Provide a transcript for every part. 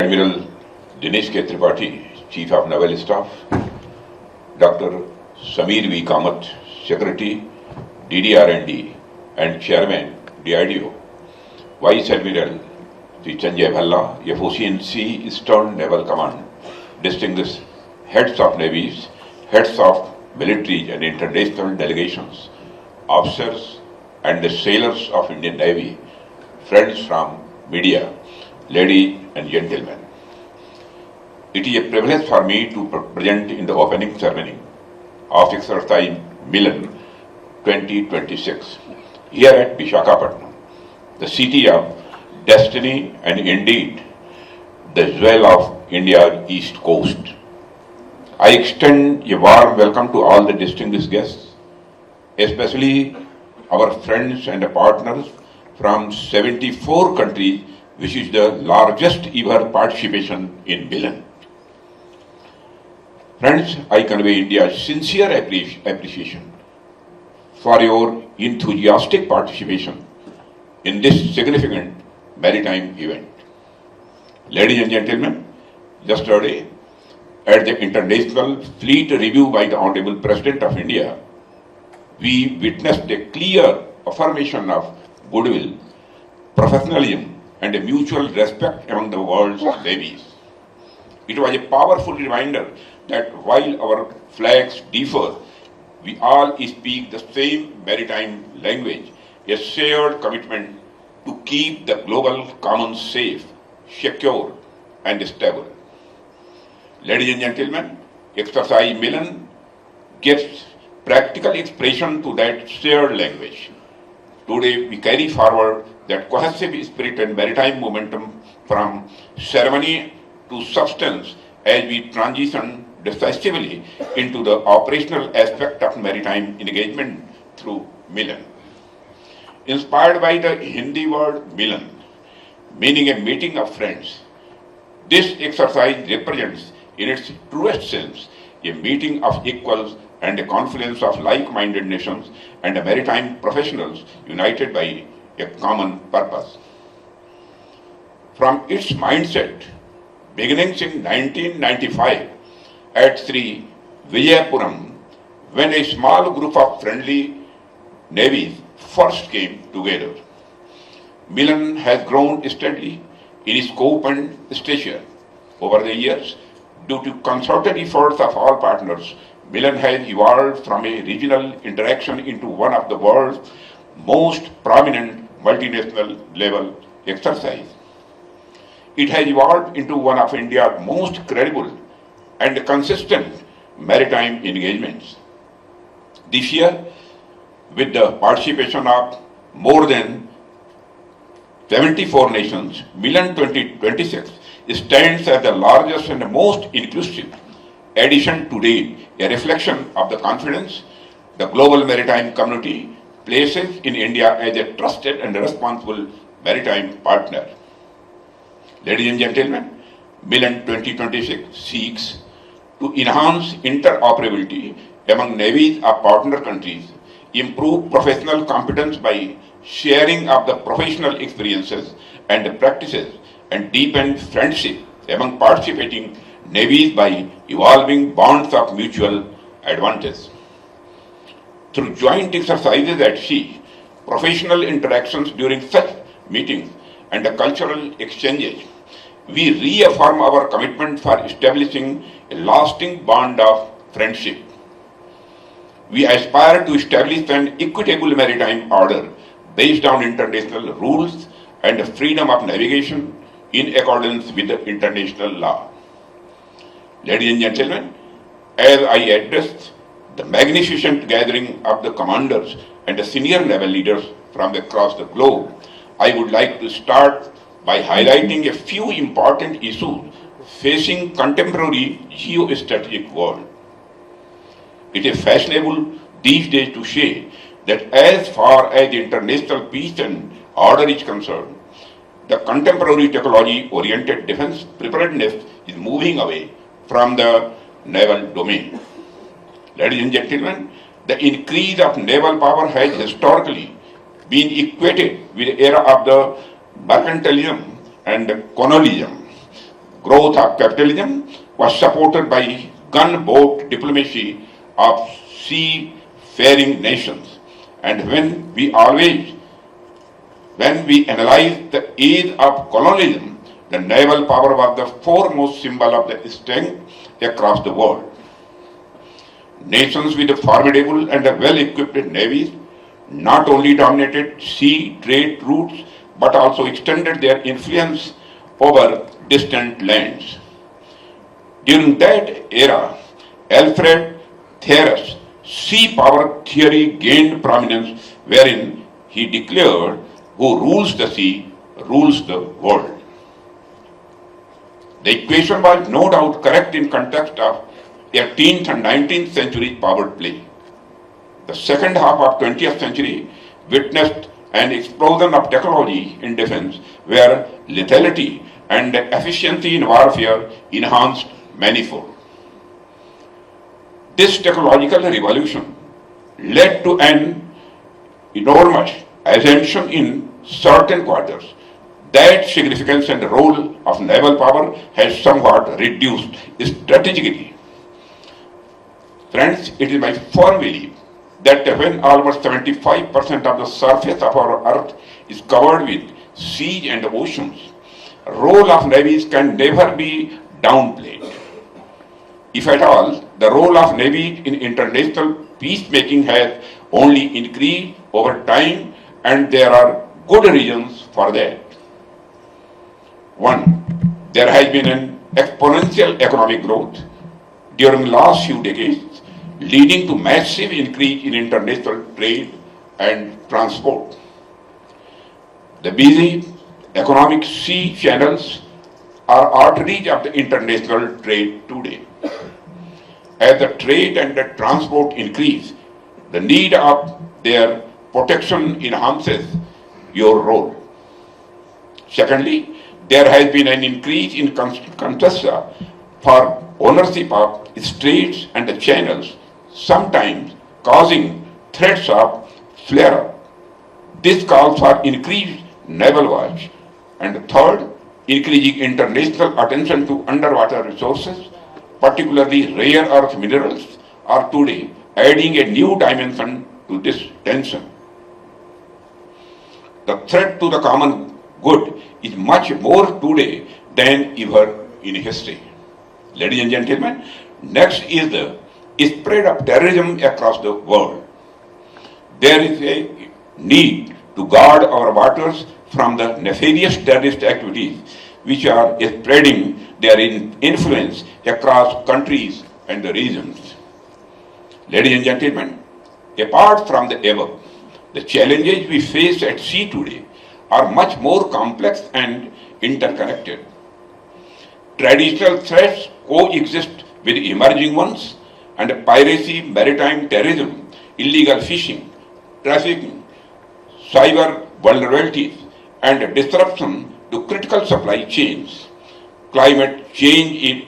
Admiral Dinesh K. Tripathi, Chief of Naval Staff, Dr. Sameer V. Kamath, Secretary, DDR&D and Chairman, DIDO, Vice Admiral Sri Sanjay Bhalla, FOC and Sea Eastern Naval Command, distinguished heads of navies, heads of military and international delegations, officers and the sailors of Indian Navy, friends from media, ladies and gentlemen. It is a privilege for me to present in the opening ceremony of exercise MILAN 2026 here at Visakhapatnam, the city of destiny and indeed the jewel of India's east coast. I extend a warm welcome to all the distinguished guests, especially our friends and partners from 74 countries, which is the largest ever participation in MILAN. Friends, I convey India's sincere appreciation for your enthusiastic participation in this significant maritime event. Ladies and gentlemen, yesterday at the International Fleet Review by the Honorable President of India, we witnessed a clear affirmation of goodwill, professionalism and a mutual respect among the world's navies. It was a powerful reminder that while our flags differ, we all speak the same maritime language, a shared commitment to keep the global commons safe, secure and stable. Ladies and gentlemen, exercise MILAN gives practical expression to that shared language. Today we carry forward that cohesive spirit and maritime momentum from ceremony to substance as we transition decisively into the operational aspect of maritime engagement through MILAN. Inspired by the Hindi word MILAN, meaning a meeting of friends, this exercise represents in its truest sense a meeting of equals and a confluence of like-minded nations and maritime professionals united by a common purpose. From its mindset, beginning in 1995 at Sri Vijayapuram, when a small group of friendly navies first came together, MILAN has grown steadily in scope and stature. Over the years, due to concerted efforts of all partners, MILAN has evolved from a regional interaction into one of the world's most prominent multinational level exercise. It has evolved into one of India's most credible and consistent maritime engagements. This year, with the participation of more than 74 nations, MILAN 2026 stands as the largest and most inclusive edition to date, a reflection of the confidence the global maritime community places in India as a trusted and responsible maritime partner. Ladies and gentlemen, MILAN 2026 seeks to enhance interoperability among navies of partner countries, improve professional competence by sharing of the professional experiences and practices, and deepen friendship among participating navies by evolving bonds of mutual advantage. Through joint exercises at sea, professional interactions during such meetings, and cultural exchanges, we reaffirm our commitment for establishing a lasting bond of friendship. We aspire to establish an equitable maritime order based on international rules and freedom of navigation in accordance with the international law. Ladies and gentlemen, as I address the magnificent gathering of the commanders and the senior naval leaders from across the globe, I would like to start by highlighting a few important issues facing contemporary geostrategic world. It is fashionable these days to say that as far as international peace and order is concerned, the contemporary technology-oriented defense preparedness is moving away from the naval domain. Ladies and gentlemen, the increase of naval power has historically been equated with the era of the mercantilism and colonialism. growth of capitalism was supported by gunboat diplomacy of seafaring nations. And when we analyze the age of colonialism, the naval power was the foremost symbol of the strength across the world. Nations with formidable and well-equipped navies not only dominated sea trade routes but also extended their influence over distant lands. During that era, Alfred Thier's sea power theory gained prominence, wherein he declared, "Who rules the sea rules the world." The equation was no doubt correct in context of 18th and 19th century power play. The second half of 20th century witnessed an explosion of technology in defense where lethality and efficiency in warfare enhanced manifold. This technological revolution led to an enormous assumption in certain quarters. That significance and role of naval power has somewhat reduced strategically. Friends, it is my firm belief that when almost 75% of the surface of our earth is covered with seas and oceans, the role of navies can never be downplayed. If at all, the role of navies in international peacemaking has only increased over time, and there are good reasons for that. One, there has been an exponential economic growth during the last few decades, leading to massive increase in international trade and transport. The busy economic sea channels are arteries of the international trade today. As the trade and the transport increase, the need of their protection enhances your role. Secondly, there has been an increase in contest for ownership of straits and the channels, sometimes causing threats of flare-up. This calls for increased naval watch. And third, increasing international attention to underwater resources, particularly rare earth minerals, are today adding a new dimension to this tension. The threat to the common good is much more today than ever in history. Ladies and gentlemen, next is the spread of terrorism across the world. There is a need to guard our waters from the nefarious terrorist activities which are spreading their influence across countries and the regions. Ladies and gentlemen, apart from the above, the challenges we face at sea today are much more complex and interconnected. Traditional threats coexist with emerging ones, and piracy, maritime terrorism, illegal fishing, trafficking, cyber vulnerabilities, and disruption to critical supply chains. Climate change is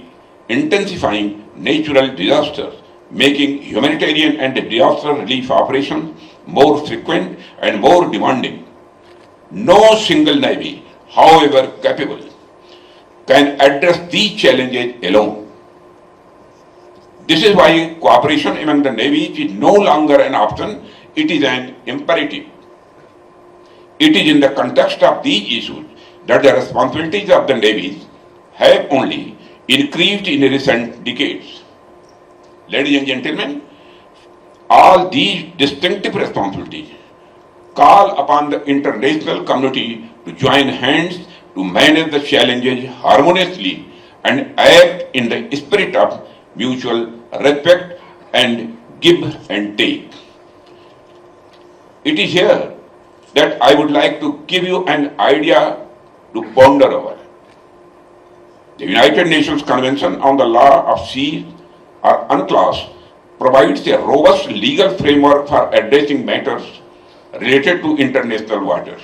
intensifying natural disasters, making humanitarian and disaster relief operations more frequent and more demanding. No single navy, however capable, can address these challenges alone. This is why cooperation among the navies is no longer an option, it is an imperative. It is in the context of these issues that the responsibilities of the navies have only increased in recent decades. Ladies and gentlemen, all these distinctive responsibilities call upon the international community to join hands to manage the challenges harmoniously and act in the spirit of mutual respect and give and take. It is here that I would like to give you an idea to ponder over. The United Nations Convention on the Law of Seas, or UNCLOS, provides a robust legal framework for addressing matters related to international waters.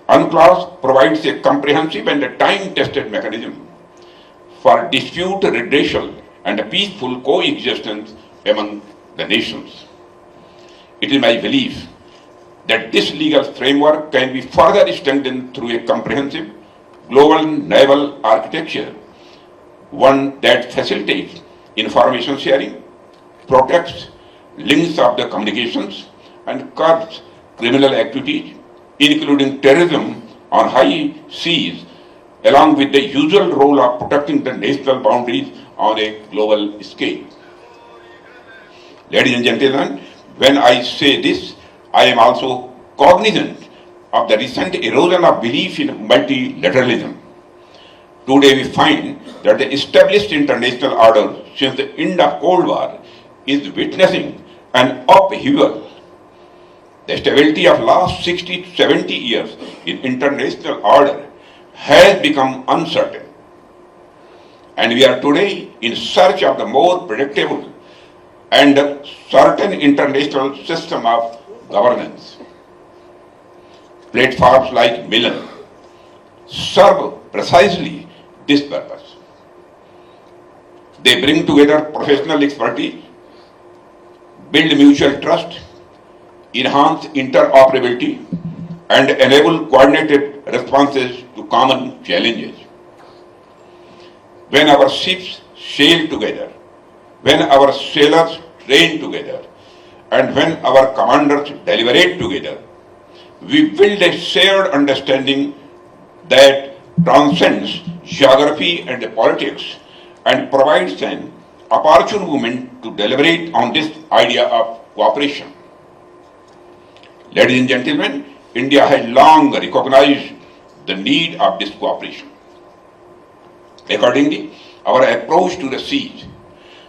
UNCLOS provides a comprehensive and a time-tested mechanism for dispute redressal and a peaceful coexistence among the nations. It is my belief that this legal framework can be further strengthened through a comprehensive, global naval architecture, one that facilitates information sharing, protects links of the communications, and curbs criminal activities, including terrorism on high seas, along with the usual role of protecting the national boundaries on a global scale. Ladies and gentlemen, when I say this, I am also cognizant of the recent erosion of belief in multilateralism. Today we find that the established international order since the end of Cold War is witnessing an upheaval. The stability of last 60 to 70 years in international order has become uncertain. And we are today in search of the more predictable and certain international system of governance. Platforms like MILAN serve precisely this purpose. They bring together professional expertise, build mutual trust, enhance interoperability, and enable coordinated responses to common challenges. When our ships sail together, when our sailors train together, and when our commanders deliberate together, we build a shared understanding that transcends geography and politics and provides an opportune moment to deliberate on this idea of cooperation. Ladies and gentlemen, India has long recognized the need of this cooperation. Accordingly, our approach to the seas,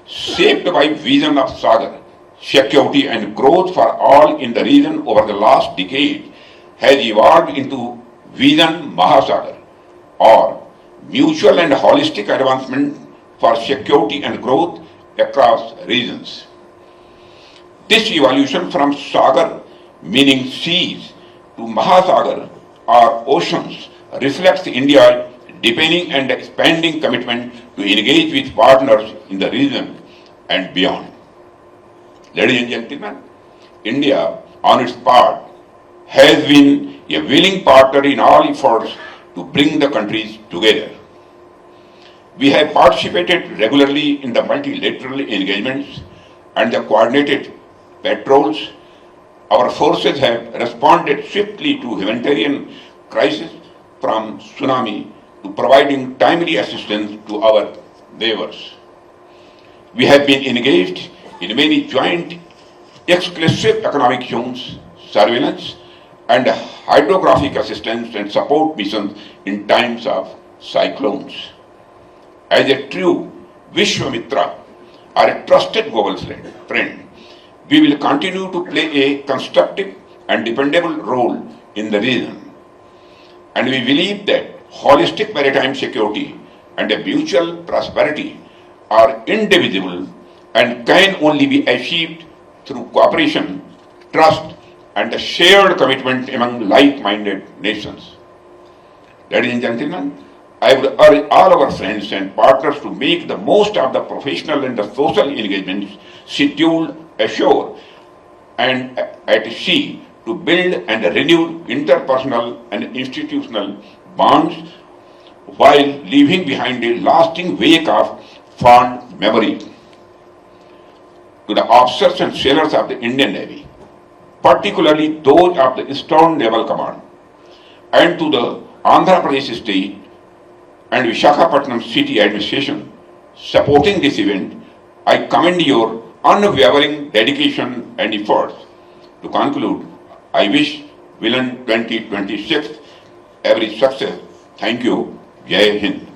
shaped by vision of Sagar, security and growth for all in the region over the last decade, has evolved into Vision Mahasagar, or mutual and holistic advancement for security and growth across regions. This evolution from Sagar, meaning seas, to Mahasagar, or oceans, reflects India's deepening and expanding commitment to engage with partners in the region and beyond. Ladies and gentlemen, India, on its part, has been a willing partner in all efforts to bring the countries together. We have participated regularly in the multilateral engagements and the coordinated patrols. Our forces have responded swiftly to humanitarian crises, from tsunami to providing timely assistance to our neighbors. We have been engaged in many joint exclusive economic zones, surveillance, and hydrographic assistance and support missions in times of cyclones. As a true Vishwamitra, or a trusted global friend, we will continue to play a constructive and dependable role in the region. And we believe that holistic maritime security and a mutual prosperity are indivisible and can only be achieved through cooperation, trust, and a shared commitment among like-minded nations. Ladies and gentlemen, I would urge all our friends and partners to make the most of the professional and the social engagements scheduled ashore and at sea to build and renew interpersonal and institutional bonds while leaving behind a lasting wake of fond memory. To the officers and sailors of the Indian Navy, particularly those of the Eastern Naval Command, and to the Andhra Pradesh State and Visakhapatnam City Administration supporting this event, I commend your unwavering dedication and efforts. To conclude, I wish MILAN 2026 every success. Thank you. Jai Hind.